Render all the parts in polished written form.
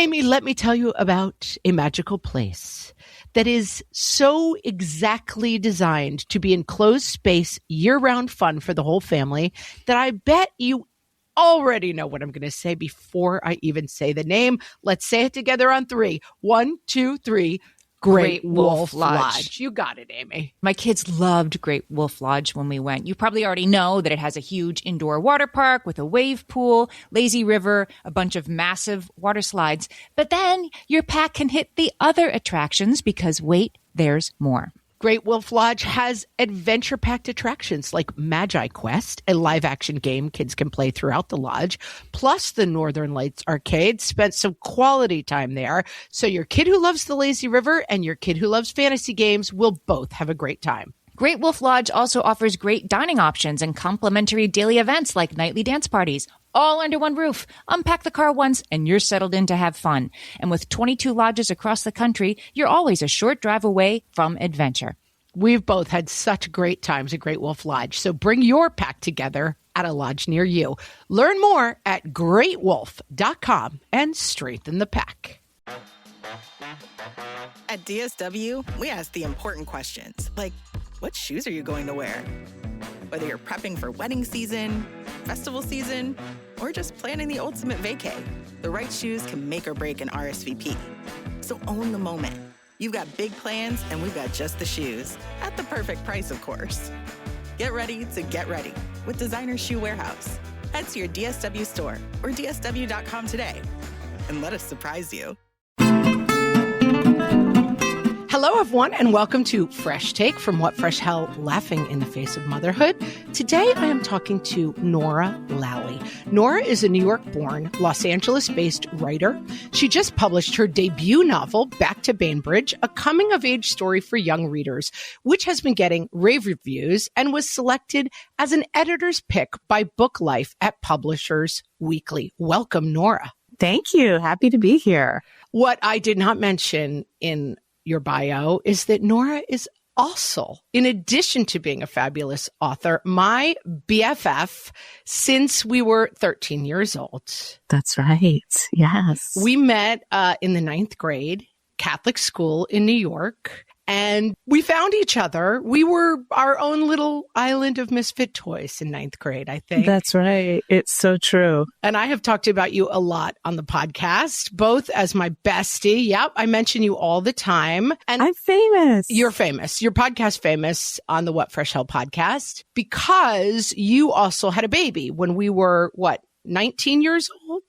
Amy, let me tell you about a magical place that is so exactly designed to be enclosed space, year-round fun for the whole family that I bet you already know what I'm going to say before I even say the name. Let's say it together on 3. 1, 2, 3. Great Wolf Lodge. You got it, Amy. My kids loved Great Wolf Lodge when we went. You probably already know that it has a huge indoor water park with a wave pool, lazy river, a bunch of massive water slides. But then your pack can hit the other attractions because wait, there's more. Great Wolf Lodge has adventure-packed attractions like Magi Quest, a live-action game kids can play throughout the lodge, plus the Northern Lights Arcade. Spent some quality time there, so your kid who loves the lazy river and your kid who loves fantasy games will both have a great time. Great Wolf Lodge also offers great dining options and complimentary daily events like nightly dance parties, all under one roof. Unpack the car once and you're settled in to have fun. And with 22 lodges across the country, you're always a short drive away from adventure. We've both had such great times at Great Wolf Lodge, so bring your pack together at a lodge near you. Learn more at greatwolf.com and strengthen the pack. At DSW, we ask the important questions, like, what shoes are you going to wear? Whether you're prepping for wedding season, festival season, or just planning the ultimate vacay, the right shoes can make or break an RSVP. So own the moment. You've got big plans, and we've got just the shoes. At the perfect price, of course. Get ready to get ready with Designer Shoe Warehouse. Head to your DSW store or DSW.com today and let us surprise you. Hello, everyone, and welcome to Fresh Take from What Fresh Hell, Laughing in the Face of Motherhood. Today, I am talking to Norah Lally. Norah is a New York-born, Los Angeles-based writer. She just published her debut novel, Back to Bainbridge, a coming-of-age story for young readers, which has been getting rave reviews and was selected as an editor's pick by BookLife at Publishers Weekly. Welcome, Norah. Thank you. Happy to be here. What I did not mention in your bio is that Norah is also, in addition to being a fabulous author, my BFF since we were 13 years old. That's right. Yes. We met in the 9th grade, Catholic school in New York, and we found each other. We were our own little island of misfit toys in 9th grade, I think. That's right. It's so true. And I have talked about you a lot on the podcast, both as my bestie. Yep, I mention you all the time. And I'm famous. You're famous. Your podcast famous on the What Fresh Hell podcast because you also had a baby when we were, 19 years old?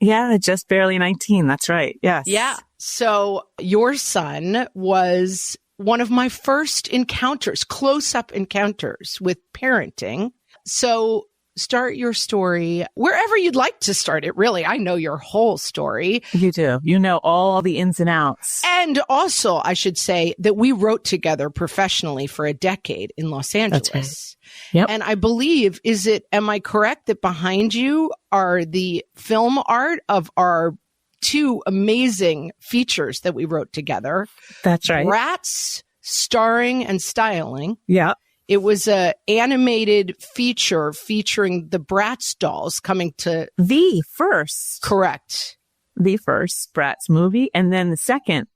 Yeah, just barely 19. That's right. Yes. Yeah. So your son was one of my first encounters, close-up encounters with parenting. So start your story wherever you'd like to start it, really. I know your whole story. You do. You know all the ins and outs. And also, I should say that we wrote together professionally for a decade in Los Angeles. That's right. Yep. And I believe, am I correct that behind you are the film art of our 2 amazing features that we wrote together? That's right. Bratz, starring and styling. Yeah. It was a animated feature featuring the Bratz dolls coming to The first Bratz movie. And then the second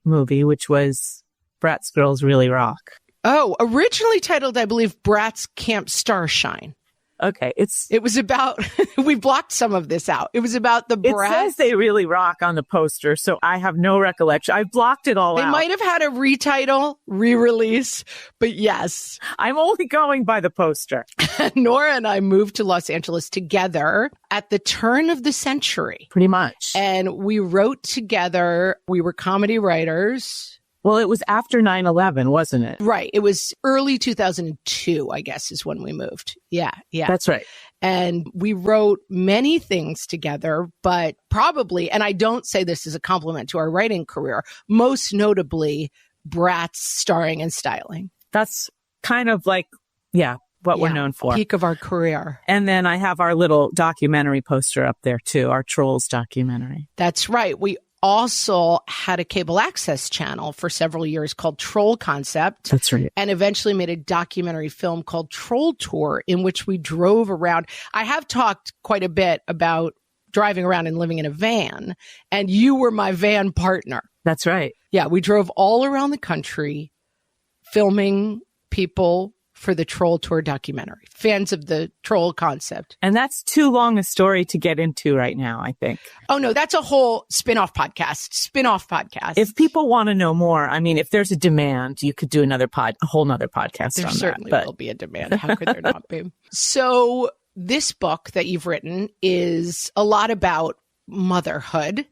movie, which was Bratz Girls Really Rock. Oh, originally titled, I believe, Bratz Camp Starshine. Okay. It was about, we blocked some of this out. It was about the Bratz. It says they really rock on the poster, so I have no recollection. I blocked it all out. They might have had a retitle, re-release, but yes. I'm only going by the poster. Norah and I moved to Los Angeles together at the turn of the century. Pretty much. And we wrote together. We were comedy writers. Well, it was after 9/11, wasn't it? Right. It was early 2002, I guess, is when we moved. Yeah. That's right. And we wrote many things together, but probably, and I don't say this as a compliment to our writing career, most notably Bratz starring and styling. That's kind of like, what we're known for. Peak of our career. And then I have our little documentary poster up there too, our Trolls documentary. That's right. We also had a cable access channel for several years called Troll Concept. That's right. And eventually made a documentary film called Troll Tour, in which we drove around. I have talked quite a bit about driving around and living in a van, and you were my van partner. That's right. Yeah, we drove all around the country filming people for the Troll Tour documentary, fans of the Troll concept. And that's too long a story to get into right now, I think. Oh, no, that's a whole spin-off podcast. If people want to know more, I mean, if there's a demand, you could do a whole nother podcast there on certainly that. will be a demand. How could there not be? So this book that you've written is a lot about motherhood.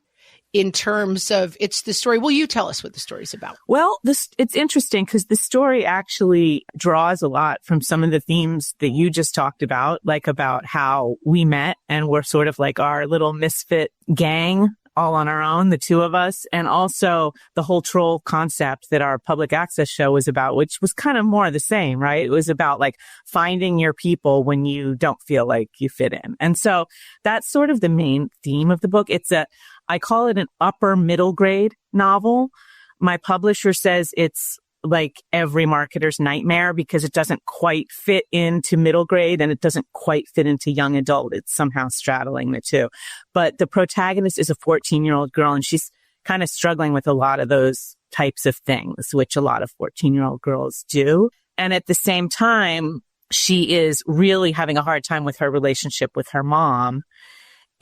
In terms of, it's the story. Will you tell us what the story's about? Well, it's interesting because the story actually draws a lot from some of the themes that you just talked about, like about how we met and we're sort of like our little misfit gang all on our own, the two of us, and also the whole troll concept that our public access show was about, which was kind of more the same, right? It was about like finding your people when you don't feel like you fit in. And so that's sort of the main theme of the book. I call it an upper middle grade novel. My publisher says it's like every marketer's nightmare because it doesn't quite fit into middle grade and it doesn't quite fit into young adult. It's somehow straddling the two. But the protagonist is a 14-year-old girl and she's kind of struggling with a lot of those types of things, which a lot of 14-year-old girls do. And at the same time, she is really having a hard time with her relationship with her mom.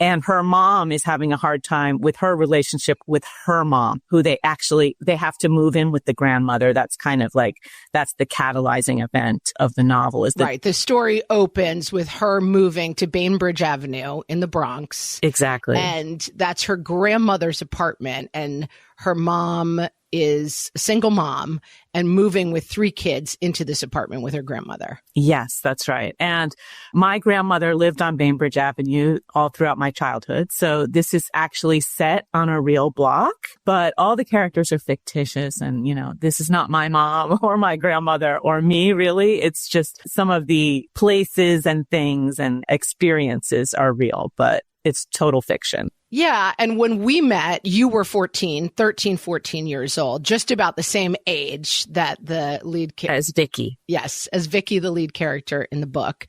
And her mom is having a hard time with her relationship with her mom, who they have to move in with the grandmother. That's kind of like, that's the catalyzing event of the novel. Right. The story opens with her moving to Bainbridge Avenue in the Bronx. Exactly. And that's her grandmother's apartment. And her mom is a single mom and moving with 3 kids into this apartment with her grandmother. Yes, that's right. And my grandmother lived on Bainbridge Avenue all throughout my childhood. So this is actually set on a real block, but all the characters are fictitious. And, this is not my mom or my grandmother or me, really. It's just some of the places and things and experiences are real, but it's total fiction. Yeah. And when we met, you were 13, 14 years old, just about the same age that the lead character. As Vicky. Yes, as Vicky, the lead character in the book.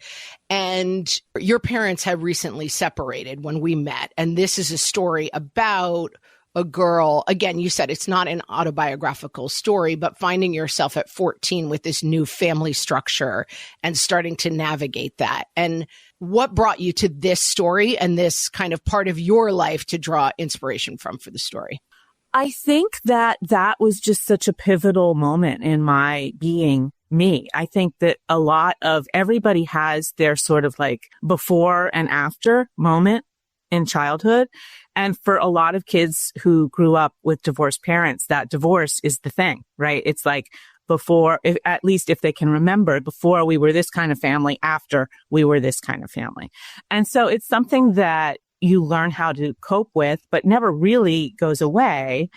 And your parents had recently separated when we met. And this is a story about a girl. Again, you said it's not an autobiographical story, but finding yourself at 14 with this new family structure and starting to navigate that. And what brought you to this story and this kind of part of your life to draw inspiration from for the story? I think that was just such a pivotal moment in my being me. I think that a lot of everybody has their sort of like before and after moment in childhood. And for a lot of kids who grew up with divorced parents, that divorce is the thing, right? It's like before, at least if they can remember, before we were this kind of family, after we were this kind of family. And so it's something that you learn how to cope with, but never really goes away.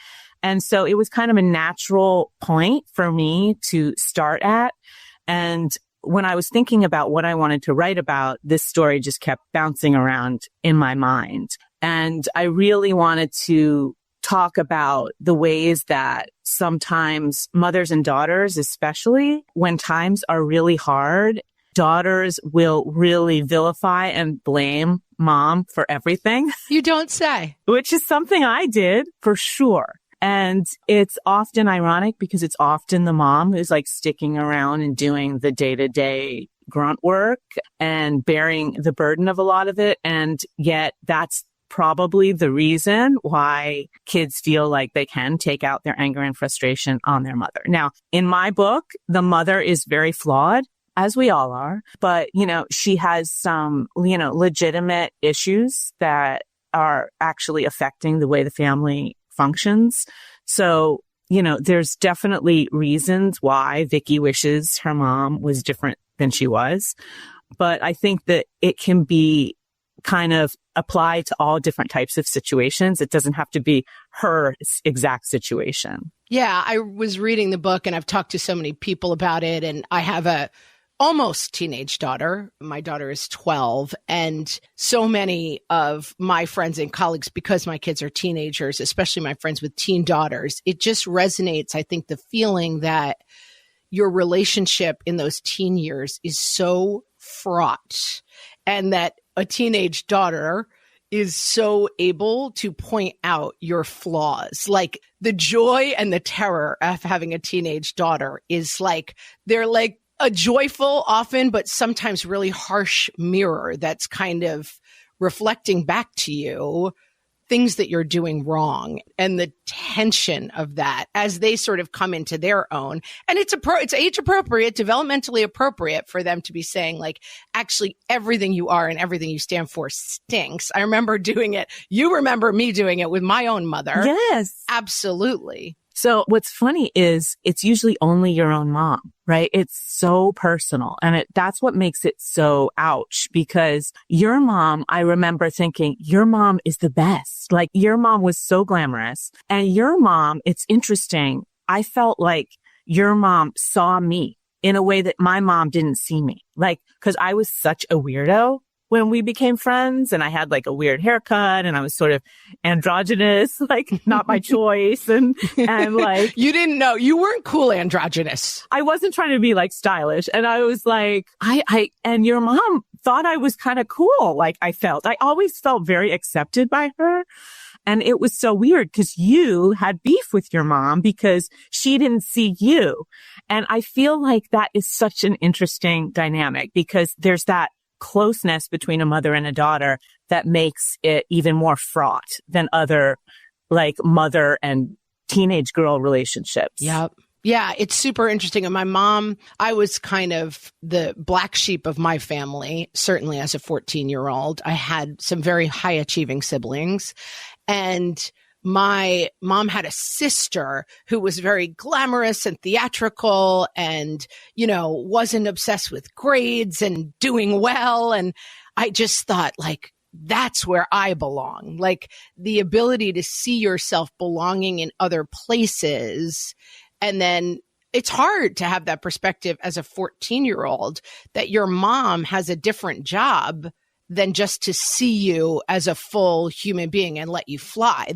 And so it was kind of a natural point for me to start at. And when I was thinking about what I wanted to write about, this story just kept bouncing around in my mind. And I really wanted to talk about the ways that sometimes mothers and daughters, especially when times are really hard, daughters will really vilify and blame mom for everything. You don't say. Which is something I did for sure. And it's often ironic because it's often the mom who's like sticking around and doing the day-to-day grunt work and bearing the burden of a lot of it. And yet that's probably the reason why kids feel like they can take out their anger and frustration on their mother. Now, in my book, the mother is very flawed, as we all are, but, she has some, legitimate issues that are actually affecting the way the family functions. So, there's definitely reasons why Vicky wishes her mom was different than she was. But I think that it can be kind of applied to all different types of situations. It doesn't have to be her exact situation. Yeah, I was reading the book and I've talked to so many people about it. And I have a almost teenage daughter. My daughter is 12. And so many of my friends and colleagues, because my kids are teenagers, especially my friends with teen daughters, it just resonates. I think the feeling that your relationship in those teen years is so fraught and that a teenage daughter is so able to point out your flaws. Like the joy and the terror of having a teenage daughter is like, they're like a joyful often, but sometimes really harsh mirror that's kind of reflecting back to you things that you're doing wrong and the tension of that as they sort of come into their own. And it's age appropriate, developmentally appropriate for them to be saying like, actually everything you are and everything you stand for stinks. I remember doing it. You remember me doing it with my own mother. Yes. Absolutely. So what's funny is it's usually only your own mom, right? It's so personal. And that's what makes it so ouch, because your mom, I remember thinking, your mom is the best. Like your mom was so glamorous. And your mom, it's interesting. I felt like your mom saw me in a way that my mom didn't see me. Like, cause I was such a weirdo when we became friends, and I had like a weird haircut and I was sort of androgynous, like not my choice. And like, you didn't know you weren't cool androgynous. I wasn't trying to be like stylish. And I was like, and your mom thought I was kind of cool. Like I always felt very accepted by her. And it was so weird because you had beef with your mom because she didn't see you. And I feel like that is such an interesting dynamic because there's that closeness between a mother and a daughter that makes it even more fraught than other like mother and teenage girl relationships. Yep. Yeah, it's super interesting. And my mom, I was kind of the black sheep of my family, certainly as a 14-year-old. I had some very high achieving siblings, and my mom had a sister who was very glamorous and theatrical and, you know, wasn't obsessed with grades and doing well. And I just thought like, that's where I belong. Like the ability to see yourself belonging in other places. And then it's hard to have that perspective as a 14-year-old that your mom has a different job than just to see you as a full human being and let you fly.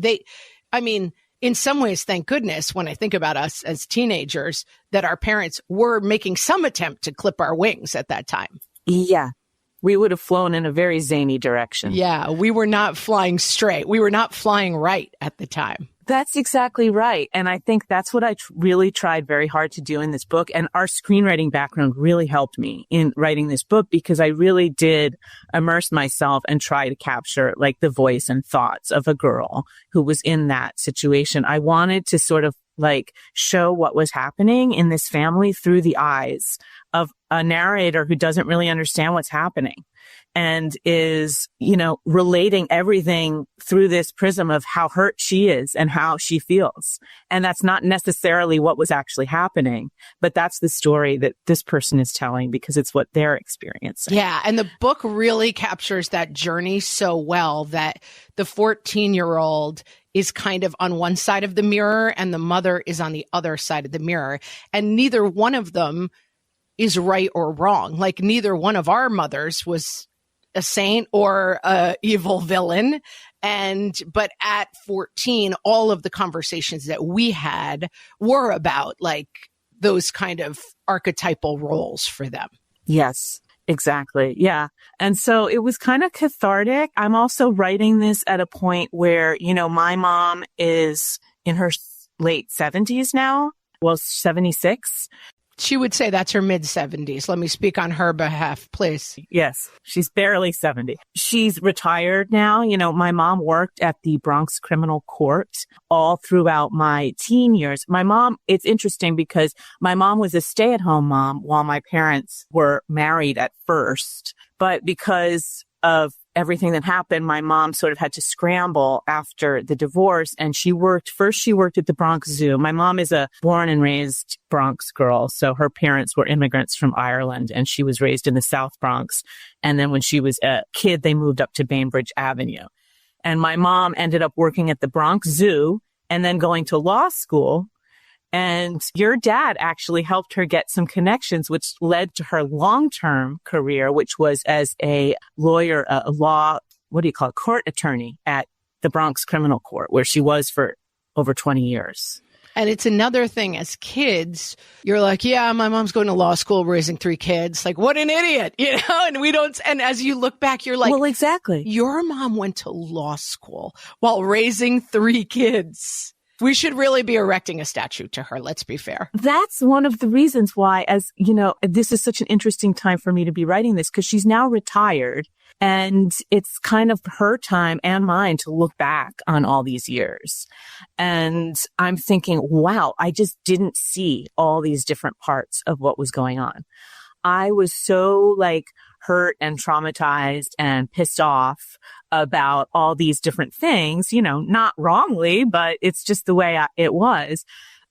In some ways, thank goodness, when I think about us as teenagers, that our parents were making some attempt to clip our wings at that time. Yeah. We would have flown in a very zany direction. Yeah. We were not flying straight. We were not flying right at the time. That's exactly right. And I think that's what I really tried very hard to do in this book. And our screenwriting background really helped me in writing this book because I really did immerse myself and try to capture like the voice and thoughts of a girl who was in that situation. I wanted to sort of like show what was happening in this family through the eyes of a narrator who doesn't really understand what's happening and is, you know, relating everything through this prism of how hurt she is and how she feels. And that's not necessarily what was actually happening, but that's the story that this person is telling because it's what they're experiencing. Yeah. And the book really captures that journey so well that the 14-year-old is kind of on one side of the mirror and the mother is on the other side of the mirror. And neither one of them is right or wrong. Like neither one of our mothers was a saint or a evil villain. But at 14, all of the conversations that we had were about like those kind of archetypal roles for them. Yes, exactly. Yeah. And so it was kind of cathartic. I'm also writing this at a point where, you know, my mom is in her late 70s now. Well, 76. She would say that's her mid-70s. Let me speak on her behalf, please. Yes, she's barely 70. She's retired now. You know, my mom worked at the Bronx Criminal Court all throughout my teen years. My mom, it's interesting because my mom was a stay-at-home mom while my parents were married at first. But because of everything that happened, my mom sort of had to scramble after the divorce. And she worked at the Bronx Zoo. My mom is a born and raised Bronx girl. So her parents were immigrants from Ireland and she was raised in the South Bronx. And then when she was a kid, they moved up to Bainbridge Avenue. And my mom ended up working at the Bronx Zoo and then going to law school. And your dad actually helped her get some connections, which led to her long-term career, which was as a lawyer, court attorney at the Bronx Criminal Court, where she was for over 20 years. And it's another thing as kids, you're like, yeah, my mom's going to law school, raising 3 kids. Like, what an idiot, and we don't, and as you look back, you're like, well, exactly. Your mom went to law school while raising 3 kids. We should really be erecting a statue to her. Let's be fair. That's one of the reasons why, as you know, this is such an interesting time for me to be writing this, because she's now retired and it's kind of her time and mine to look back on all these years. And I'm thinking, wow, I just didn't see all these different parts of what was going on. I was so hurt and traumatized and pissed off about all these different things, not wrongly, but it's just the way it was,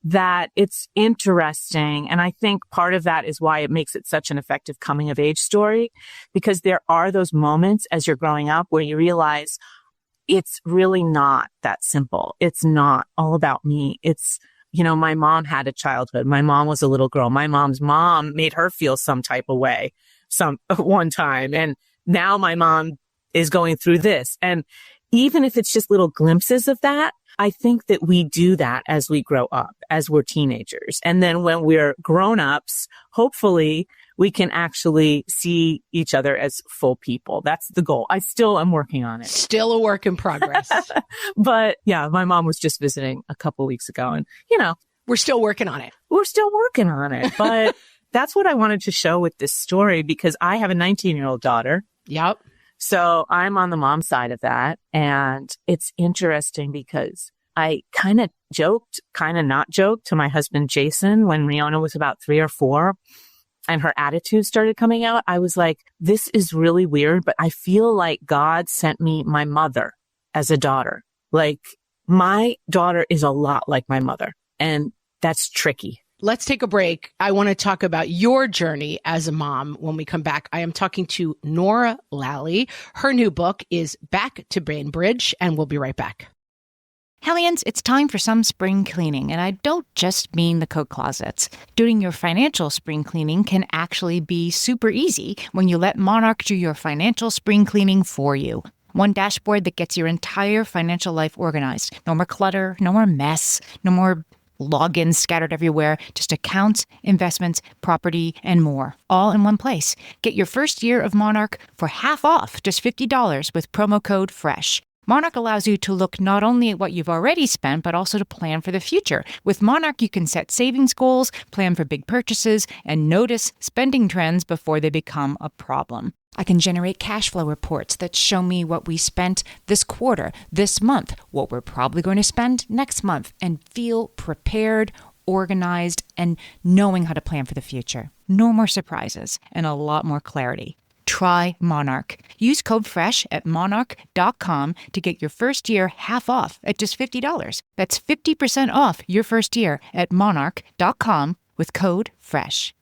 that it's interesting. And I think part of that is why it makes it such an effective coming of age story, because there are those moments as you're growing up where you realize it's really not that simple. It's not all about me. It's, my mom had a childhood. My mom was a little girl. My mom's mom made her feel some type of way one time. And now my mom is going through this. And even if it's just little glimpses of that, I think that we do that as we grow up, as we're teenagers. And then when we're grown-ups, hopefully we can actually see each other as full people. That's the goal. I still am working on it. Still a work in progress. But yeah, my mom was just visiting a couple weeks ago and, we're still working on it. We're still working on it. But that's what I wanted to show with this story, because I have a 19-year-old daughter. Yep. So I'm on the mom side of that. And it's interesting because I kind of joked, kind of not joked to my husband, Jason, when Riona was about 3 or 4 and her attitude started coming out. I was like, this is really weird, but I feel like God sent me my mother as a daughter. Like, my daughter is a lot like my mother, and that's tricky. Let's take a break. I want to talk about your journey as a mom when we come back. I am talking to Norah Lally. Her new book is Back to Bainbridge, and we'll be right back. Hellions, it's time for some spring cleaning, and I don't just mean the coat closets. Doing your financial spring cleaning can actually be super easy when you let Monarch do your financial spring cleaning for you. One dashboard that gets your entire financial life organized. No more clutter, no more mess, no more logins scattered everywhere, just accounts, investments, property, and more, all in one place. Get your first year of Monarch for half off, just $50 with promo code FRESH. Monarch allows you to look not only at what you've already spent, but also to plan for the future. With Monarch, you can set savings goals, plan for big purchases, and notice spending trends before they become a problem. I can generate cash flow reports that show me what we spent this quarter, this month, what we're probably going to spend next month, and feel prepared, organized, and knowing how to plan for the future. No more surprises and a lot more clarity. Try Monarch. Use code FRESH at monarch.com to get your first year half off at just $50. That's 50% off your first year at monarch.com with code FRESH.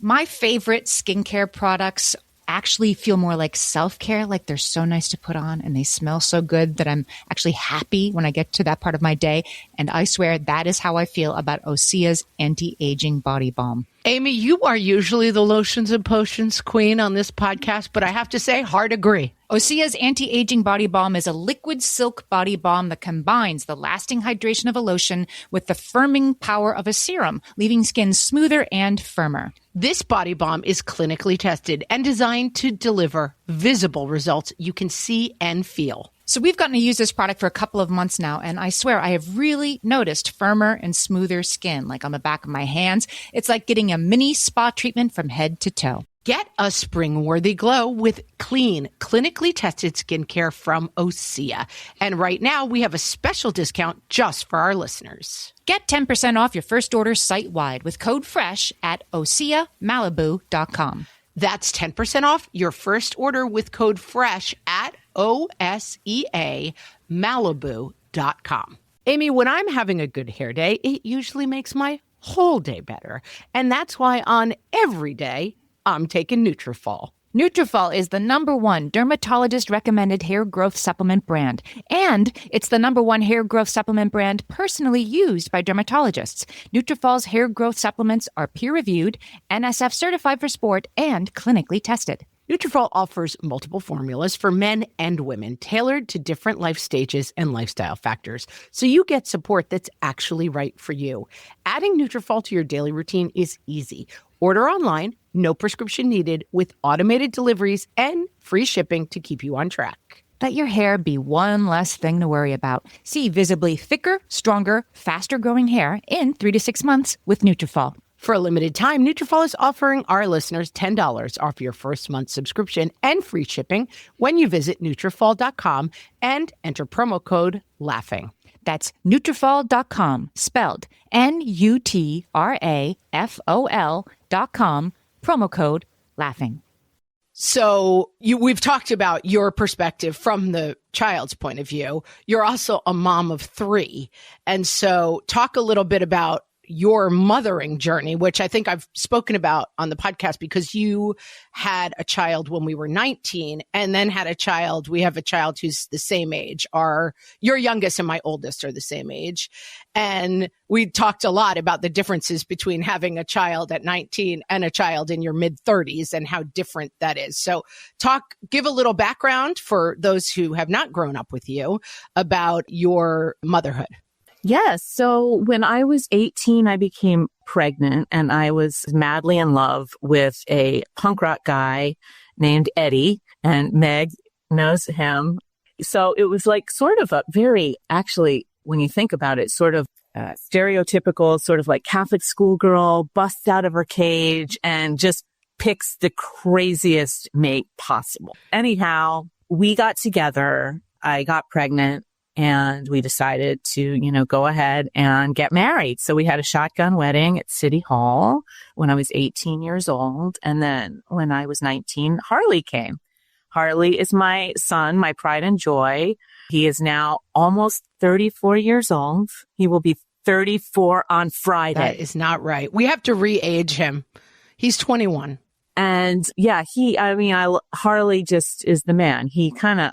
My favorite skincare products actually feel more like self-care, like they're so nice to put on and they smell so good that I'm actually happy when I get to that part of my day. And I swear that is how I feel about Osea's anti-aging body balm. Amy, you are usually the lotions and potions queen on this podcast, but I have to say, hard agree. Osea's anti-aging body balm is a liquid silk body balm that combines the lasting hydration of a lotion with the firming power of a serum, leaving skin smoother and firmer. This body balm is clinically tested and designed to deliver visible results you can see and feel. So we've gotten to use this product for a couple of months now, and I swear I have really noticed firmer and smoother skin, like on the back of my hands. It's like getting a mini spa treatment from head to toe. Get a spring-worthy glow with clean, clinically tested skincare from Osea. And right now, we have a special discount just for our listeners. Get 10% off your first order site-wide with code FRESH at OseaMalibu.com. That's 10% off your first order with code FRESH at OSEAMalibu.com. Amy, when I'm having a good hair day, it usually makes my whole day better. And that's why on every day, I'm taking Nutrafol. Nutrafol is the #1 dermatologist-recommended hair growth supplement brand, and it's the #1 hair growth supplement brand personally used by dermatologists. Nutrafol's hair growth supplements are peer-reviewed, NSF certified for sport, and clinically tested. Nutrafol offers multiple formulas for men and women tailored to different life stages and lifestyle factors, so you get support that's actually right for you. Adding Nutrafol to your daily routine is easy. Order online, no prescription needed, with automated deliveries and free shipping to keep you on track. Let your hair be one less thing to worry about. See visibly thicker, stronger, faster-growing hair in 3 to 6 months with Nutrafol. For a limited time, Nutrafol is offering our listeners $10 off your first month subscription and free shipping when you visit Nutrafol.com and enter promo code LAUGHING. That's Nutrafol.com, spelled Nutrafol.com, promo code LAUGHING. So we've talked about your perspective from the child's point of view. You're also a mom of 3. And so talk a little bit about your mothering journey, which I think I've spoken about on the podcast, because you had a child when we were 19 and then had a child. We have a child who's the same age. Your youngest and my oldest are the same age. And we talked a lot about the differences between having a child at 19 and a child in your mid 30s and how different that is. So give a little background for those who have not grown up with you about your motherhood. Yes. So when I was 18, I became pregnant and I was madly in love with a punk rock guy named Eddie, and Meg knows him. So it was like sort of a very, actually, when you think about it, sort of stereotypical, sort of like Catholic schoolgirl, busts out of her cage and just picks the craziest mate possible. Anyhow, we got together. I got pregnant. And we decided to, go ahead and get married. So we had a shotgun wedding at City Hall when I was 18 years old. And then when I was 19, Harley came. Harley is my son, my pride and joy. He is now almost 34 years old. He will be 34 on Friday. That is not right. We have to re-age him. He's 21. And yeah, Harley just is the man. He kind of,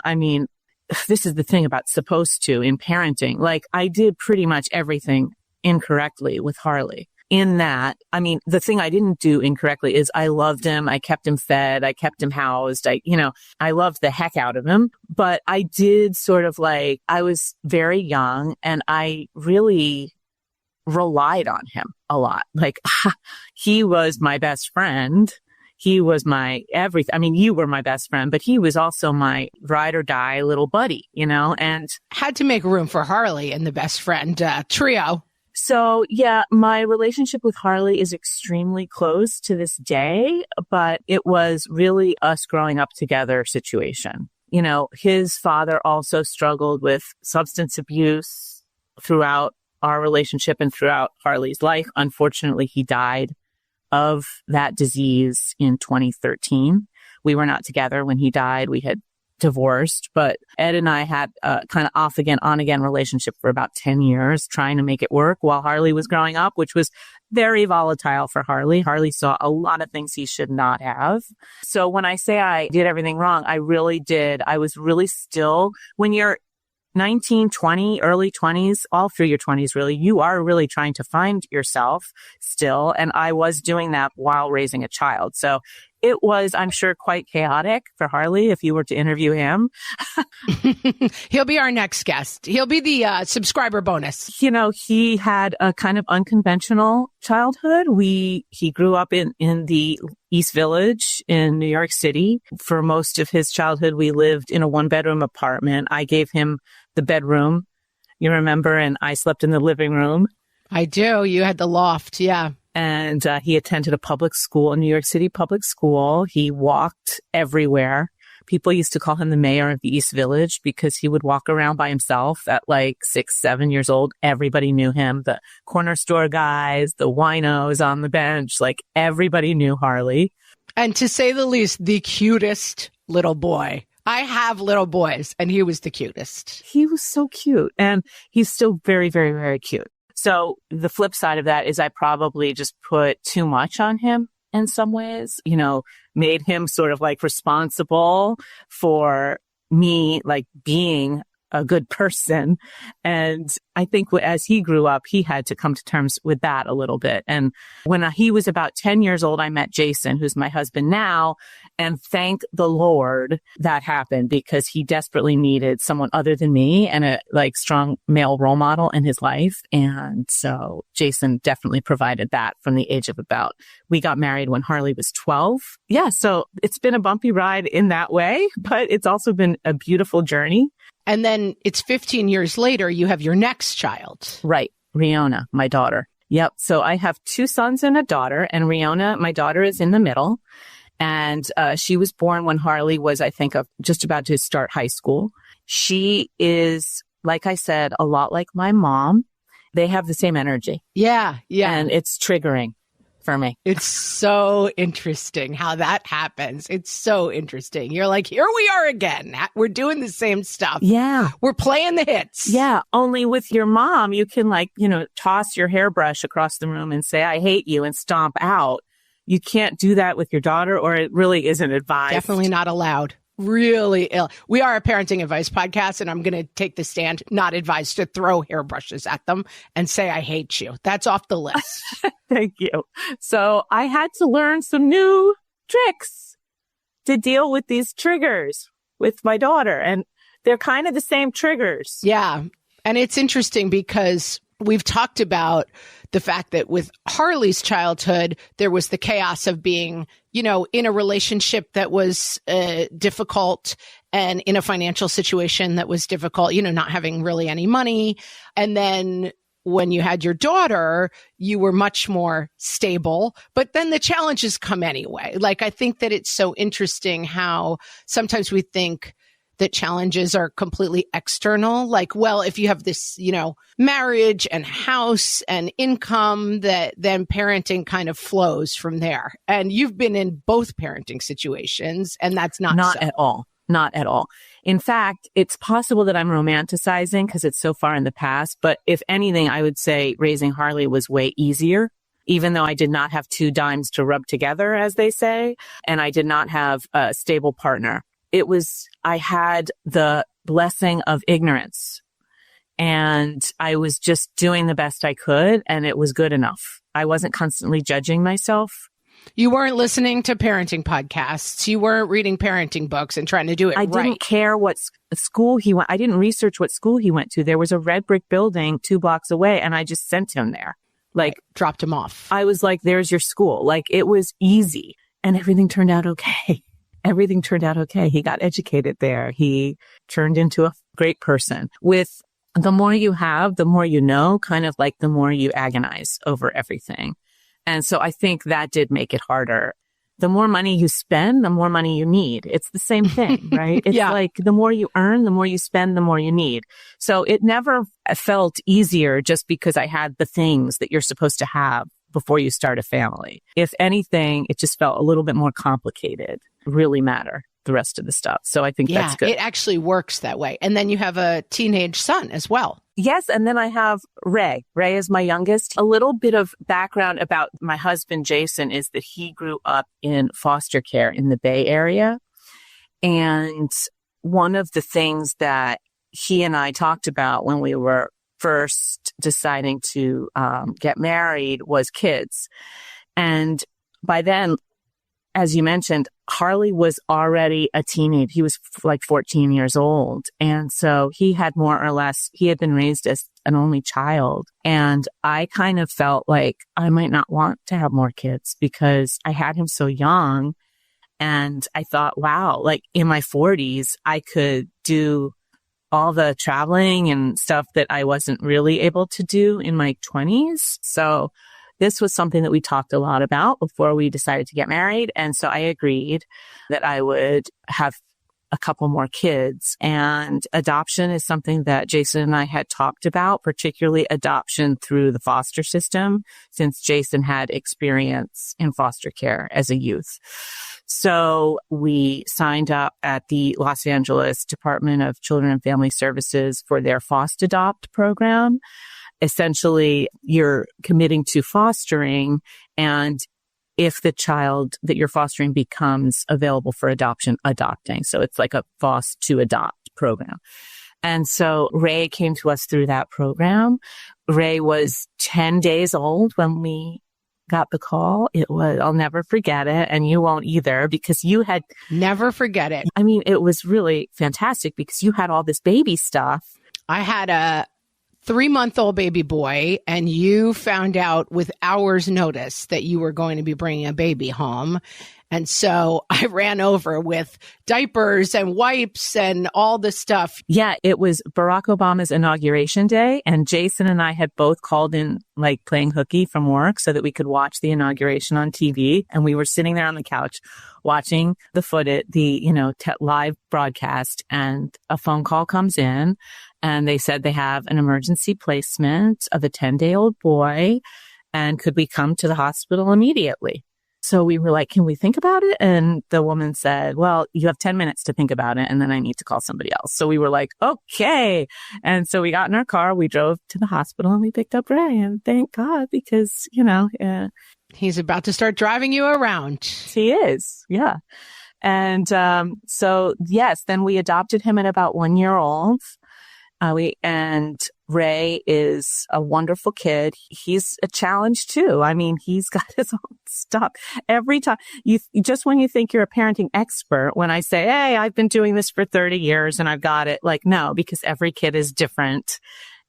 this is the thing about supposed to in parenting. Like, I did pretty much everything incorrectly with Harley. In that, the thing I didn't do incorrectly is I loved him. I kept him fed. I kept him housed. I loved the heck out of him. But I did sort of I was very young and I really relied on him a lot. He was my best friend. He was my everything. You were my best friend, but he was also my ride or die little buddy, and had to make room for Harley and the best friend trio. So yeah, my relationship with Harley is extremely close to this day, but it was really us growing up together situation. His father also struggled with substance abuse throughout our relationship and throughout Harley's life. Unfortunately, he died of that disease in 2013. We were not together when he died. We had divorced, but Ed and I had a kind of off again, on again relationship for about 10 years, trying to make it work while Harley was growing up, which was very volatile for Harley. Harley saw a lot of things he should not have. So when I say I did everything wrong, I really did. I was really still, when you're 19, 20, early 20s, all through your 20s, really, you are really trying to find yourself still. And I was doing that while raising a child. So it was, I'm sure, quite chaotic for Harley if you were to interview him. He'll be our next guest. He'll be the subscriber bonus. He had a kind of unconventional childhood. He grew up in the East Village in New York City. For most of his childhood, we lived in a 1-bedroom apartment. I gave him the bedroom, you remember, and I slept in the living room. I do. You had the loft. Yeah. And he attended a public school, a New York City public school. He walked everywhere. People used to call him the mayor of the East Village because he would walk around by himself at 6, 7 years old. Everybody knew him. The corner store guys, the winos on the bench, everybody knew Harley. And to say the least, the cutest little boy. I have little boys, and he was the cutest. He was so cute. And he's still very, very, very cute. So the flip side of that is I probably just put too much on him in some ways, made him sort of responsible for me, being a good person. And I think as he grew up, he had to come to terms with that a little bit. And when he was about 10 years old, I met Jason, who's my husband now. And thank the Lord that happened, because he desperately needed someone other than me and a strong male role model in his life. And so Jason definitely provided that from the age of we got married when Harley was 12. Yeah. So it's been a bumpy ride in that way, but it's also been a beautiful journey. And then it's 15 years later, you have your next child. Right. Riona, my daughter. Yep. So I have 2 sons and a daughter, and Riona, my daughter, is in the middle. And she was born when Harley was, I think, just about to start high school. She is, like I said, a lot like my mom. They have the same energy. Yeah. Yeah. And it's triggering for me. It's so interesting how that happens. It's so interesting. You're like, here we are again. We're doing the same stuff. Yeah. We're playing the hits. Yeah. Only with your mom, you can toss your hairbrush across the room and say, I hate you, and stomp out. You can't do that with your daughter, or it really isn't advised. Definitely not allowed. Really ill. We are a parenting advice podcast, and I'm going to take the stand, not advised to throw hairbrushes at them and say, I hate you. That's off the list. Thank you. So I had to learn some new tricks to deal with these triggers with my daughter. And they're kind of the same triggers. Yeah. And it's interesting because we've talked about the fact that with Harley's childhood, there was the chaos of being, in a relationship that was difficult, and in a financial situation that was difficult, not having really any money. And then when you had your daughter, you were much more stable, but then the challenges come anyway. I think that it's so interesting how sometimes we think that challenges are completely external. If you have this, marriage and house and income, that then parenting kind of flows from there. And you've been in both parenting situations, and that's not so. At all. Not at all. In fact, it's possible that I'm romanticizing because it's so far in the past. But if anything, I would say raising Harley was way easier, even though I did not have 2 dimes to rub together, as they say, and I did not have a stable partner. I had the blessing of ignorance, and I was just doing the best I could, and it was good enough. I wasn't constantly judging myself. You weren't listening to parenting podcasts. You weren't reading parenting books and trying to do it right. I didn't care what school he went. I didn't research what school he went to. There was a red brick building 2 blocks away, and I just sent him there. Dropped him off. I was like, there's your school. It was easy, and everything turned out okay. Everything turned out okay. He got educated there. He turned into a great person. With the more you have, the more you know, kind of like the more you agonize over everything. And so I think that did make it harder. The more money you spend, the more money you need. It's the same thing, right? It's the more you earn, the more you spend, the more you need. So it never felt easier just because I had the things that you're supposed to have before you start a family. If anything, it just felt a little bit more complicated. Really matter, the rest of the stuff. So I think that's good. It actually works that way. And then you have a teenage son as well. Yes. And then I have Ray. Ray is my youngest. A little bit of background about my husband, Jason, is that he grew up in foster care in the Bay Area. And one of the things that he and I talked about when we were first deciding to get married was kids. And by then, as you mentioned, Harley was already a teenager. He was 14 years old. And so he had been raised as an only child. And I kind of felt like I might not want to have more kids because I had him so young. And I thought, wow, in my 40s, I could do all the traveling and stuff that I wasn't really able to do in my 20s. So this was something that we talked a lot about before we decided to get married. And so I agreed that I would have a couple more kids. And adoption is something that Jason and I had talked about, particularly adoption through the foster system, since Jason had experience in foster care as a youth. So we signed up at the Los Angeles Department of Children and Family Services for their Foster Adopt program. Essentially, you're committing to fostering, and if the child that you're fostering becomes available for adoption, adopting. So it's like a FOST to adopt program. And so Ray came to us through that program. Ray was 10 days old when we got the call. I'll never forget it. And you won't either, because you had... Never forget it. I mean, it was really fantastic because you had all this baby stuff. I had a 3-month-old baby boy, and you found out with hours notice that you were going to be bringing a baby home. And so I ran over with diapers and wipes and all the stuff. Yeah, it was Barack Obama's inauguration day, and Jason and I had both called in, like, playing hooky from work so that we could watch the inauguration on TV. And we were sitting there on the couch watching the footage, live broadcast, and a phone call comes in, and they said they have an emergency placement of a 10-day-old boy, and could we come to the hospital immediately? So we were like, can we think about it? And the woman said, well, you have 10 minutes to think about it, and then I need to call somebody else. So we were like, okay. And so we got in our car, we drove to the hospital, and we picked up Ray. And thank God, because, he's about to start driving you around. He is. Yeah. And so, yes, then we adopted him at about 1 year old. And Ray is a wonderful kid. He's a challenge too. I mean, he's got his own stuff. Every time just when you think you're a parenting expert, when I say, hey, I've been doing this for 30 years and I've got it, like, no, because every kid is different,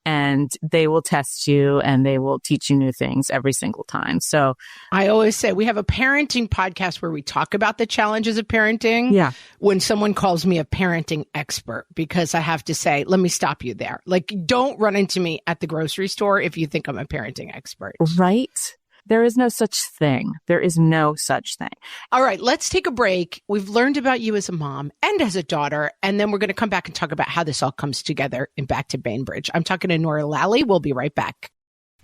and they will test you and they will teach you new things every single time. So I always say we have a parenting podcast where we talk about the challenges of parenting. Yeah. When someone calls me a parenting expert, because I have to say, let me stop you there. Like, don't run into me at the grocery store if you think I'm a parenting expert. Right. There is no such thing. There is no such thing. All right, let's take a break. We've learned about you as a mom and as a daughter, and then we're going to come back and talk about how this all comes together in Back to Bainbridge. I'm talking to Norah Lally. We'll be right back.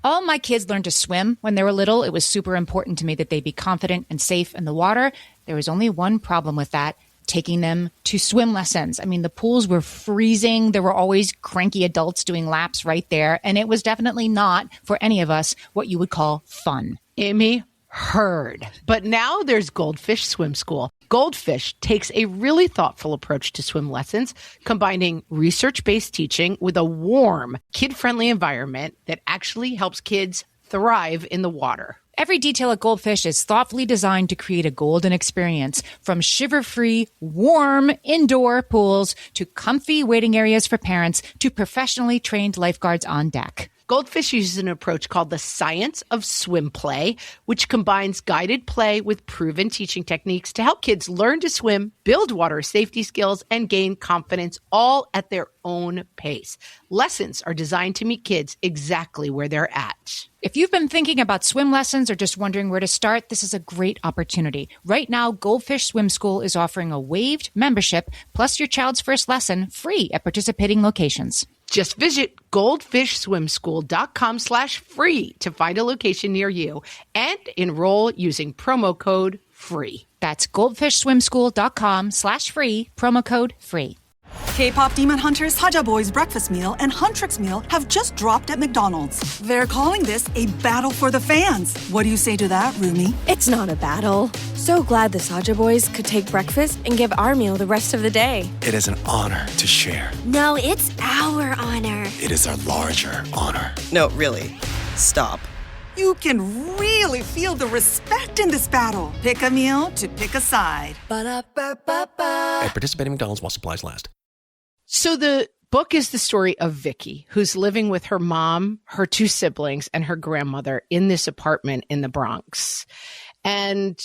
All my kids learned to swim when they were little. It was super important to me that they be confident and safe in the water. There was only one problem with that: taking them to swim lessons. I mean, the pools were freezing. There were always cranky adults doing laps right there. And it was definitely not, for any of us, what you would call fun. Amy, heard. But now there's Goldfish Swim School. Goldfish takes a really thoughtful approach to swim lessons, combining research-based teaching with a warm, kid-friendly environment that actually helps kids thrive in the water. Every detail at Goldfish is thoughtfully designed to create a golden experience, from shiver-free, warm indoor pools to comfy waiting areas for parents to professionally trained lifeguards on deck. Goldfish uses an approach called the science of swim play, which combines guided play with proven teaching techniques to help kids learn to swim, build water safety skills, and gain confidence, all at their own pace. Lessons are designed to meet kids exactly where they're at. If you've been thinking about swim lessons or just wondering where to start, this is a great opportunity. Right now, Goldfish Swim School is offering a waived membership plus your child's first lesson free at participating locations. Just visit goldfishswimschool.com/free to find a location near you and enroll using promo code FREE. That's goldfishswimschool.com/free, promo code FREE. K-pop Demon Hunters Haja Boys breakfast meal and Huntrix meal have just dropped at McDonald's. They're calling this a battle for the fans. What do you say to that, Rumi? It's not a battle. So glad the Saja Boys could take breakfast and give our meal the rest of the day. It is an honor to share. No, it's our honor. It is our larger honor. No, really. Stop. You can really feel the respect in this battle. Pick a meal to pick a side. Ba-da-ba-ba-ba. At participating McDonald's while supplies last. So the book is the story of Vicky, who's living with her mom, her 2 siblings, and her grandmother in this apartment in the Bronx. And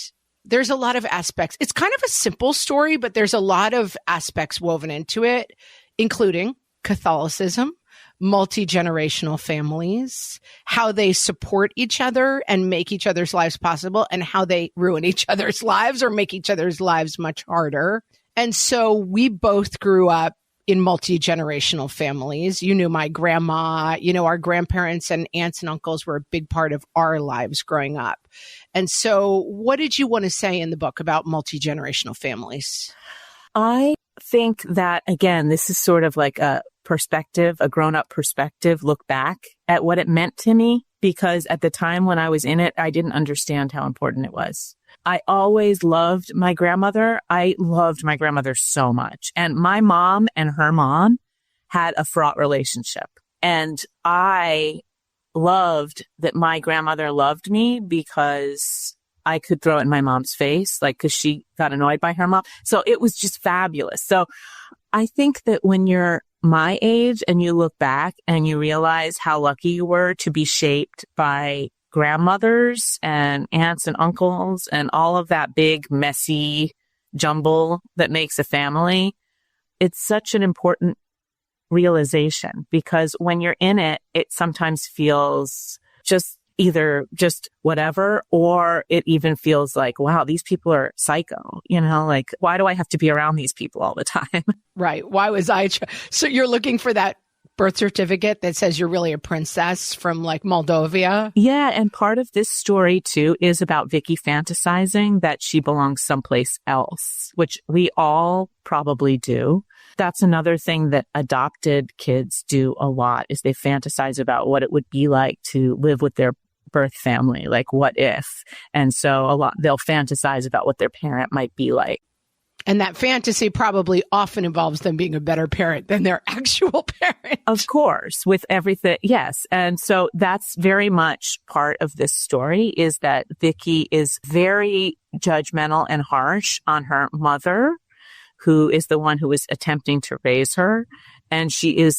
there's a lot of aspects. It's kind of a simple story, but there's a lot of aspects woven into it, including Catholicism, multi-generational families, how they support each other and make each other's lives possible, and how they ruin each other's lives or make each other's lives much harder. And so we both grew up in multi-generational families. You knew my grandma, our grandparents and aunts and uncles were a big part of our lives growing up. And so what did you want to say in the book about multi-generational families? I think that, again, this is sort of like a perspective, a grown-up perspective, look back at what it meant to me, because at the time when I was in it, I didn't understand how important it was. I always loved my grandmother. I loved my grandmother so much. And my mom and her mom had a fraught relationship. And I loved that my grandmother loved me because I could throw it in my mom's face, like, because she got annoyed by her mom. So it was just fabulous. So I think that when you're my age and you look back and you realize how lucky you were to be shaped by grandmothers and aunts and uncles and all of that big, messy jumble that makes a family, it's such an important realization, because when you're in it, it sometimes feels either just whatever, or it even feels like, wow, these people are psycho, like, why do I have to be around these people all the time? Right. Why was I? So you're looking for that birth certificate that says you're really a princess from like Moldova? Yeah. And part of this story too is about Vicky fantasizing that she belongs someplace else, which we all probably do. That's another thing that adopted kids do a lot, is they fantasize about what it would be like to live with their birth family. Like, what if? And so they'll fantasize about what their parent might be like. And that fantasy probably often involves them being a better parent than their actual parent. Of course, with everything. Yes. And so that's very much part of this story, is that Vicky is very judgmental and harsh on her mother, who is the one who is attempting to raise her. And she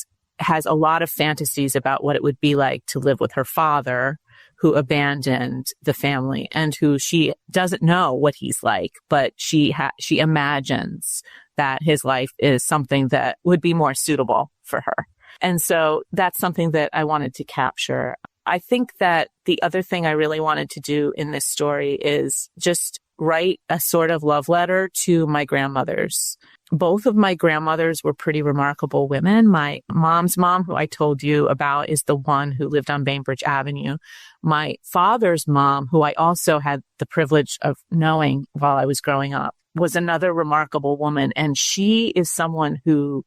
has a lot of fantasies about what it would be like to live with her father, who abandoned the family and who she doesn't know what he's like, but she imagines that his life is something that would be more suitable for her. And so that's something that I wanted to capture. I think that the other thing I really wanted to do in this story is just write a sort of love letter to my grandmothers. Both of my grandmothers were pretty remarkable women. My mom's mom, who I told you about, is the one who lived on Bainbridge Avenue. My father's mom, who I also had the privilege of knowing while I was growing up, was another remarkable woman. And she is someone who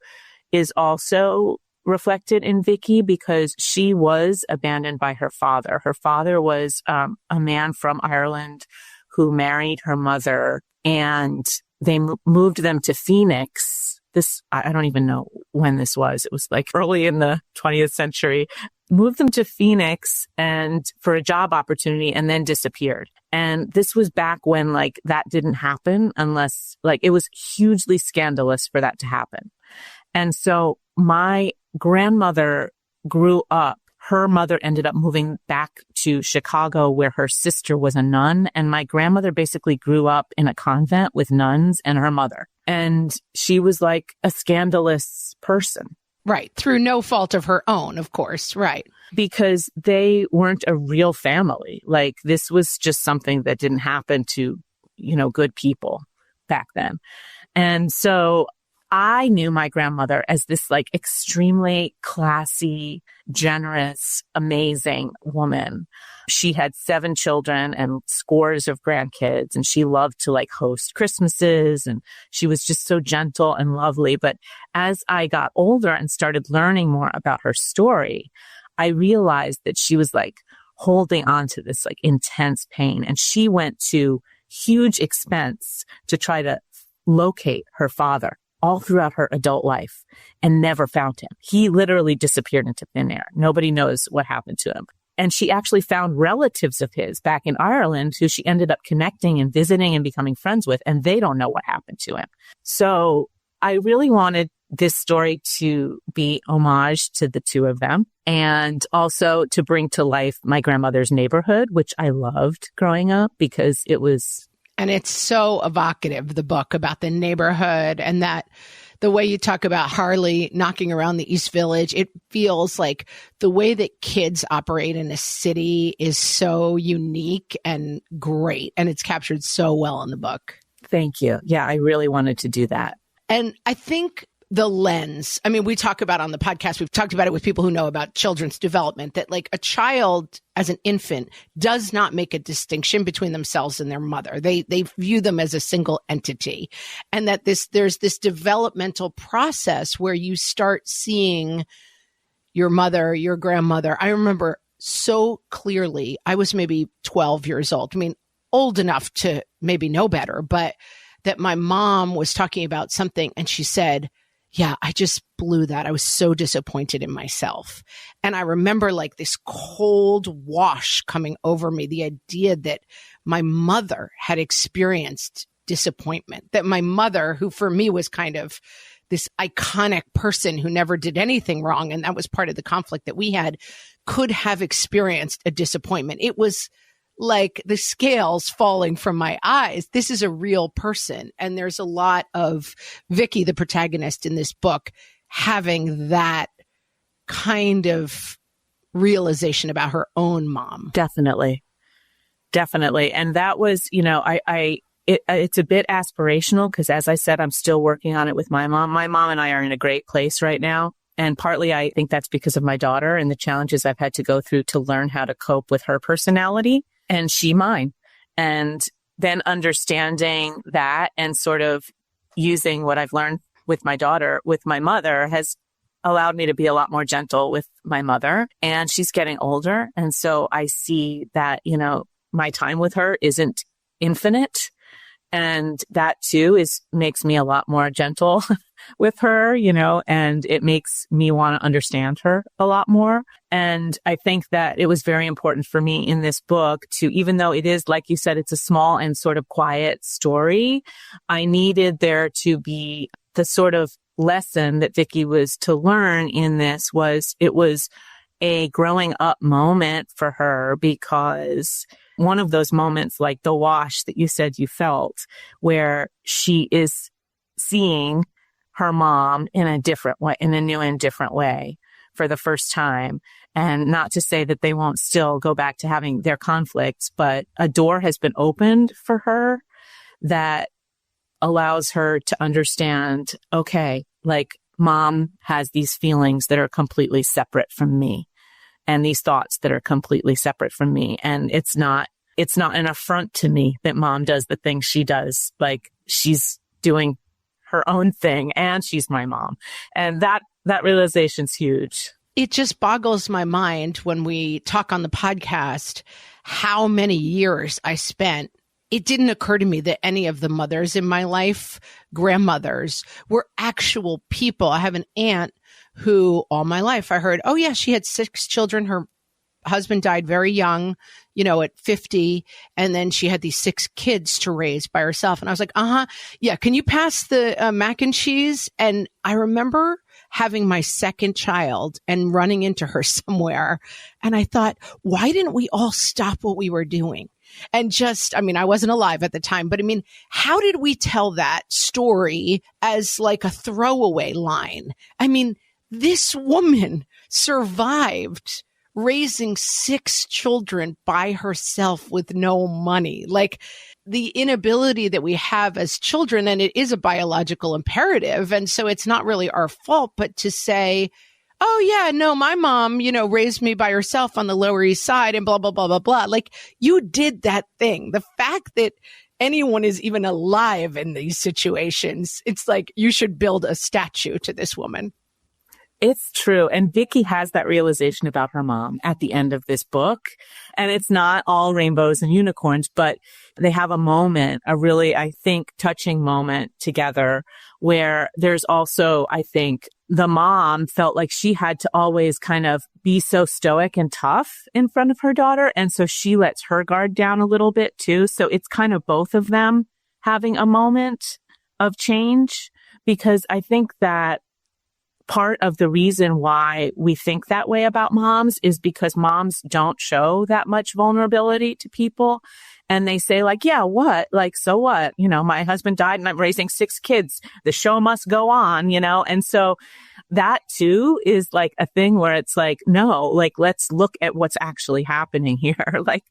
is also reflected in Vicky, because she was abandoned by her father. Her father was a man from Ireland who married her mother, and they moved them to Phoenix. I don't even know when this was. It was like early in the 20th century. Moved them to Phoenix and for a job opportunity, and then disappeared. And this was back when like that didn't happen unless it was hugely scandalous for that to happen. And so my grandmother grew up. Her mother ended up moving back to Chicago, where her sister was a nun. And my grandmother basically grew up in a convent with nuns and her mother. And she was like a scandalous person. Right. Through no fault of her own, of course. Right. Because they weren't a real family. Like, this was just something that didn't happen to, good people back then. And so I knew my grandmother as this extremely classy, generous, amazing woman. She had 7 children and scores of grandkids, and she loved to host Christmases, and she was just so gentle and lovely. But as I got older and started learning more about her story, I realized that she was holding on to this intense pain, and she went to huge expense to try to locate her father all throughout her adult life and never found him. He literally disappeared into thin air. Nobody knows what happened to him. And she actually found relatives of his back in Ireland who she ended up connecting and visiting and becoming friends with, and they don't know what happened to him. So I really wanted this story to be homage to the two of them, and also to bring to life my grandmother's neighborhood, which I loved growing up because it was... And it's so evocative, the book, about the neighborhood, and that the way you talk about Harley knocking around the East Village, it feels like the way that kids operate in a city is so unique and great. And it's captured so well in the book. Thank you. Yeah, I really wanted to do that. And I think the lens, we talk about on the podcast, we've talked about it with people who know about children's development, that a child as an infant does not make a distinction between themselves and their mother. They view them as a single entity. And that there's this developmental process where you start seeing your mother, your grandmother. I remember so clearly, I was maybe 12 years old. Old enough to maybe know better, but that my mom was talking about something and she said, Yeah, I just blew that. I was so disappointed in myself. And I remember like this cold wash coming over me, the idea that my mother had experienced disappointment, that my mother, who for me was kind of this iconic person who never did anything wrong, and that was part of the conflict that we had, could have experienced a disappointment. It was like the scales falling from my eyes. This is a real person. And there's a lot of Vicky, the protagonist in this book, having that kind of realization about her own mom. Definitely. And that was, it's a bit aspirational because, as I said, I'm still working on it with my mom. My mom and I are in a great place right now. And partly I think that's because of my daughter and the challenges I've had to go through to learn how to cope with her personality and she mine. And then understanding that and sort of using what I've learned with my daughter, with my mother, has allowed me to be a lot more gentle with my mother. And she's getting older. And so I see that, my time with her isn't infinite. And that too makes me a lot more gentle with her, and it makes me want to understand her a lot more. And I think that it was very important for me in this book to, even though it is, like you said, it's a small and sort of quiet story, I needed there to be the sort of lesson that Vicky was to learn in this it was a growing up moment for her, because one of those moments, like the wash that you said you felt, where she is seeing her mom in a different way, in a new and different way for the first time. And not to say that they won't still go back to having their conflicts, but a door has been opened for her that allows her to understand, okay, like mom has these feelings that are completely separate from me, and these thoughts that are completely separate from me. And it's not an affront to me that mom does the things she does. Like, she's doing her own thing and she's my mom. And that realization's huge. It just boggles my mind when we talk on the podcast how many years I spent. It didn't occur to me that any of the mothers in my life, grandmothers, were actual people. I have an aunt who all my life I heard, oh yeah, she had 6 children. Her husband died very young, at 50. And then she had these 6 kids to raise by herself. And I was like, yeah, can you pass the mac and cheese? And I remember having my second child and running into her somewhere. And I thought, why didn't we all stop what we were doing? And I wasn't alive at the time, but how did we tell that story as like a throwaway line? This woman survived raising 6 children by herself with no money. Like, the inability that we have as children, and it is a biological imperative. And so it's not really our fault, but to say, oh yeah, no, my mom, raised me by herself on the Lower East Side and blah, blah, blah, blah, blah. Like, you did that thing. The fact that anyone is even alive in these situations, it's like you should build a statue to this woman. It's true. And Vicky has that realization about her mom at the end of this book. And it's not all rainbows and unicorns, but they have a moment, a really, I think, touching moment together where there's also, I think, the mom felt like she had to always kind of be so stoic and tough in front of her daughter. And so she lets her guard down a little bit too. So it's kind of both of them having a moment of change, because I think that part of the reason why we think that way about moms is because moms don't show that much vulnerability to people. And they say like, yeah, what? Like, so what? My husband died and I'm raising 6 kids. The show must go on, And so that too is like a thing where it's like, no, like, let's look at what's actually happening here. Like,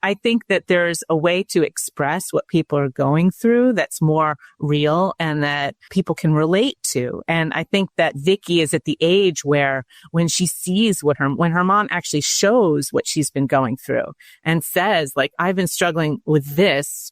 I think that there's a way to express what people are going through that's more real and that people can relate to. And I think that Vicky is at the age where when she sees when her mom actually shows what she's been going through and says like, I've been struggling with this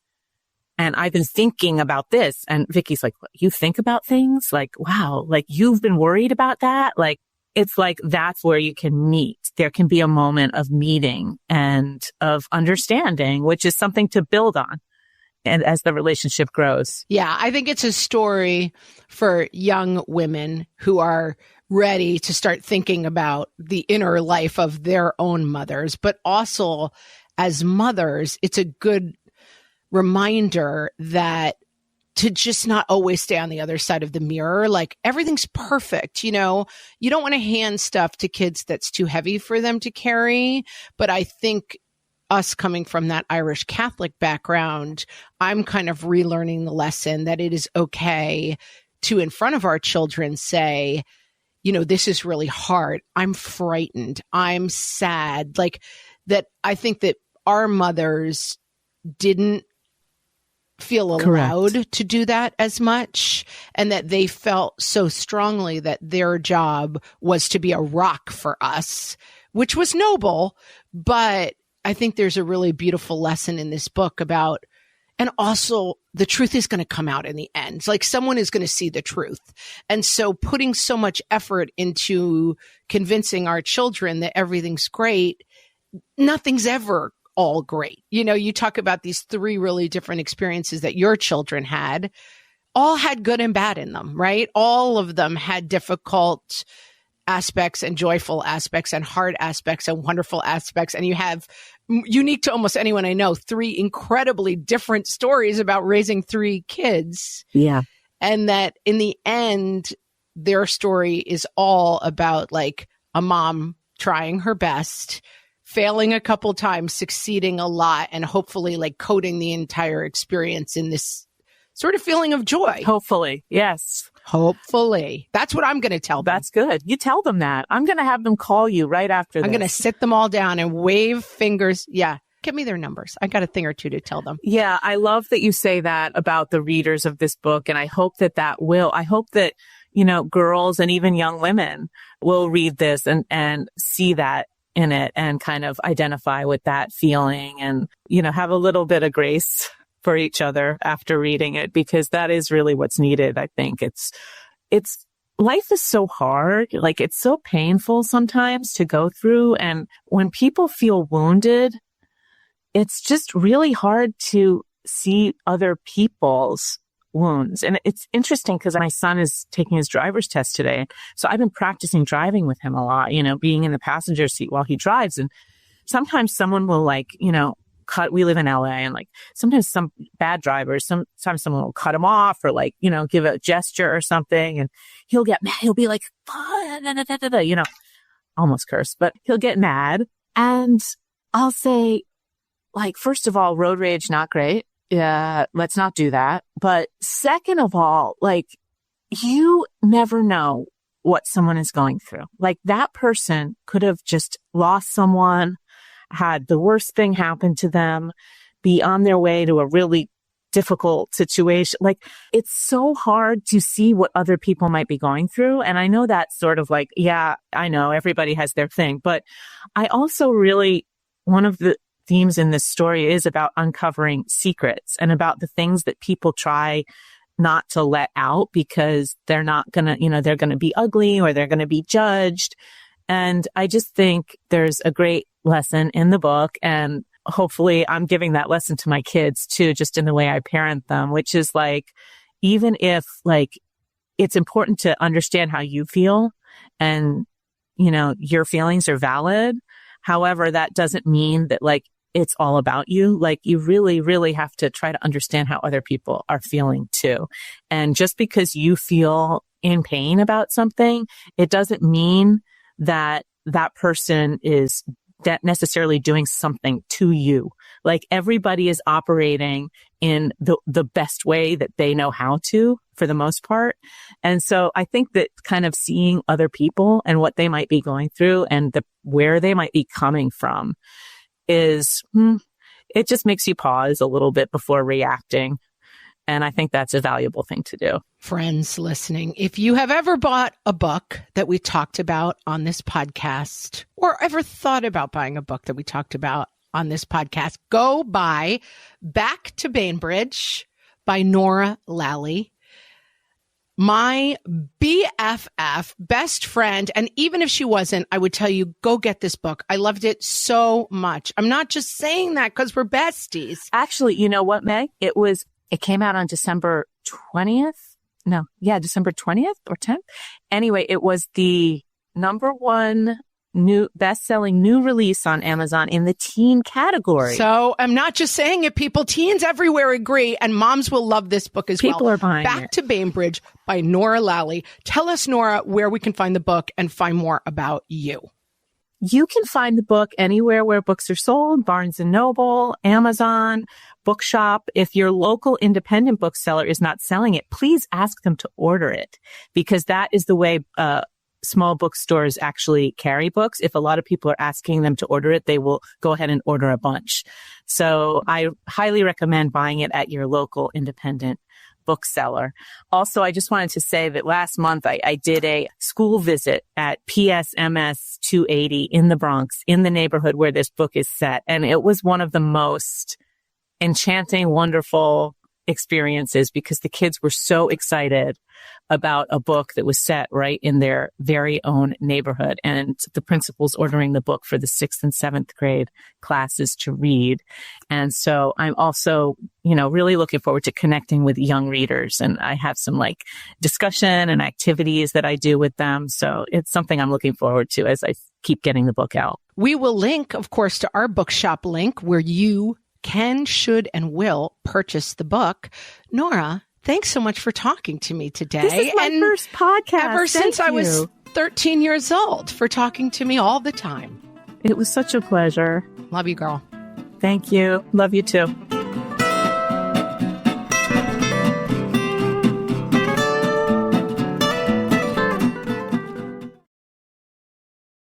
and I've been thinking about this. And Vicky's like, what, you think about things? Like, wow, like you've been worried about that? Like, it's like, that's where you can meet. There can be a moment of meeting and of understanding, which is something to build on. and as the relationship grows. Yeah, I think it's a story for young women who are ready to start thinking about the inner life of their own mothers, but also as mothers, it's a good reminder that to just not always stay on the other side of the mirror. Like everything's perfect. You know, you don't want to hand stuff to kids that's too heavy for them to carry. But I think us coming from that Irish Catholic background, I'm kind of relearning the lesson that it is okay to, in front of our children, say, you know, this is really hard. I'm frightened. I'm sad. Like that. I think that our mothers didn't feel allowed Correct. to do that as much, and that they felt so strongly that their job was to be a rock for us, which was noble. But I think there's a really beautiful lesson in this book about, and also the truth is going to come out in the end. Like someone is going to see the truth. And so putting so much effort into convincing our children that everything's great, nothing's ever all great. You know, you talk about these 3 really different experiences that your children had, all had good and bad in them, right? All of them had difficult aspects and joyful aspects and hard aspects and wonderful aspects. And you have, unique to almost anyone I know, 3 incredibly different stories about raising 3 kids. Yeah. And that in the end, their story is all about like a mom trying her best, failing a couple times, succeeding a lot, and hopefully like coating the entire experience in this sort of feeling of joy. Hopefully. Yes. Hopefully. That's what I'm going to tell them. That's good. You tell them that. I'm going to have them call you right after this. I'm going to sit them all down and wave fingers. Yeah. Give me their numbers. I got a thing or two to tell them. Yeah. I love that you say that about the readers of this book. And I hope that I hope that, you know, girls and even young women will read this and see that in it and kind of identify with that feeling and, you know, have a little bit of grace for each other after reading it, because that is really what's needed. I think it's life is so hard. Like it's so painful sometimes to go through. And when people feel wounded, it's just really hard to see other people's wounds. And it's interesting because my son is taking his driver's test today. So I've been practicing driving with him a lot, you know, being in the passenger seat while he drives. And sometimes someone will like, you know, we live in LA, and like sometimes some bad drivers, sometimes someone will cut him off or like, you know, give a gesture or something, and he'll get mad. He'll be like, you know, almost curse, but he'll get mad. And I'll say, like, first of all, road rage, not great. Yeah, let's not do that. But second of all, like, you never know what someone is going through. Like that person could have just lost someone, had the worst thing happen to them, be on their way to a really difficult situation. Like it's so hard to see what other people might be going through. And I know that's sort of like, yeah, I know everybody has their thing, but I also really, one of the themes in this story is about uncovering secrets and about the things that people try not to let out because they're not gonna, you know, they're gonna be ugly or they're gonna be judged. And I just think there's a great lesson in the book, and hopefully I'm giving that lesson to my kids too, just in the way I parent them, which is like, even if like it's important to understand how you feel and, you know, your feelings are valid. However, that doesn't mean that like it's all about you. Like you really, really have to try to understand how other people are feeling too. And just because you feel in pain about something, it doesn't mean that that person is necessarily doing something to you. Like everybody is operating in the best way that they know how to, for the most part. And so I think that kind of seeing other people and what they might be going through and where they might be coming from is, it just makes you pause a little bit before reacting. And I think that's a valuable thing to do. Friends listening, if you have ever bought a book that we talked about on this podcast, or ever thought about buying a book that we talked about on this podcast, go buy Back to Bainbridge by Norah Lally. my BFF, best friend. And even if she wasn't, I would tell you, go get this book. I loved it so much. I'm not just saying that because we're besties. Actually, you know what, Meg? It came out on December 20th. No. Yeah. December 20th or 10th. Anyway, it was the number one new best-selling new release on Amazon in the teen category. So I'm not just saying it, people. Teens everywhere agree, and moms will love this book as well. People are buying Back it. to Bainbridge by Norah Lally. Tell us, Norah, where we can find the book and find more about you. You can find the book anywhere where books are sold, Barnes & Noble, Amazon, Bookshop. If your local independent bookseller is not selling it, please ask them to order it, because that is the way small bookstores actually carry books. If a lot of people are asking them to order it, they will go ahead and order a bunch. So I highly recommend buying it at your local independent bookseller. Also, I just wanted to say that last month I did a school visit at PSMS 280 in the Bronx, in the neighborhood where this book is set. And it was one of the most enchanting, wonderful experiences, because the kids were so excited about a book that was set right in their very own neighborhood. And the principal's ordering the book for the 6th and 7th grade classes to read. And so I'm also, really looking forward to connecting with young readers. And I have some discussion and activities that I do with them. So it's something I'm looking forward to as I keep getting the book out. We will link, of course, to our bookshop link where you can, should, and will purchase the book. Norah, thanks so much for talking to me today. This is my first podcast. Ever since I was 13 years old, for talking to me all the time. It was such a pleasure. Love you, girl. Thank you. Love you too.